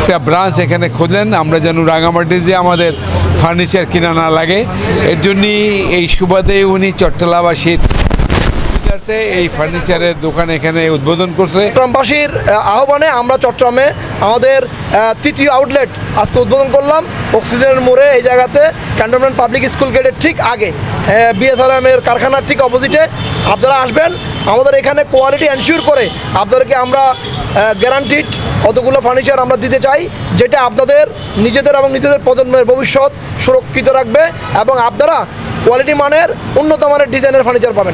একটা ব্রাঞ্চ এখানে খুঁজলেন, আমরা যেন রাঙামাটি যে আমাদের ফার্নিচার কিনা না লাগে, এর জন্যই এই সুবাদে উনি চট্টলাবাসীর এই ফার্নিচারের দোকান এখানে উদ্বোধন করছে। চট্টগ্রামবাসীর আহ্বানে আমরা চট্টগ্রামে আমাদের তৃতীয় আউটলেট আজকে উদ্বোধন করলাম অক্সিজেনের মোড়ে, এই জায়গাতে ক্যান্টনমেন্ট পাবলিক স্কুল গেটের ঠিক আগে, বিএসআরএমের কারখানার ঠিক অপোজিটে আপনারা আসবেন। আমাদের এখানে কোয়ালিটি এনশিওর করে আপনাদেরকে আমরা গ্যারান্টিড কতগুলো ফার্নিচার আমরা দিতে চাই, যেটা আপনাদের নিজেদের এবং নিজেদের প্রজন্মের ভবিষ্যৎ সুরক্ষিত রাখবে এবং আপনারা কোয়ালিটি মানের উন্নত মানের ডিজাইনের ফার্নিচার পাবেন।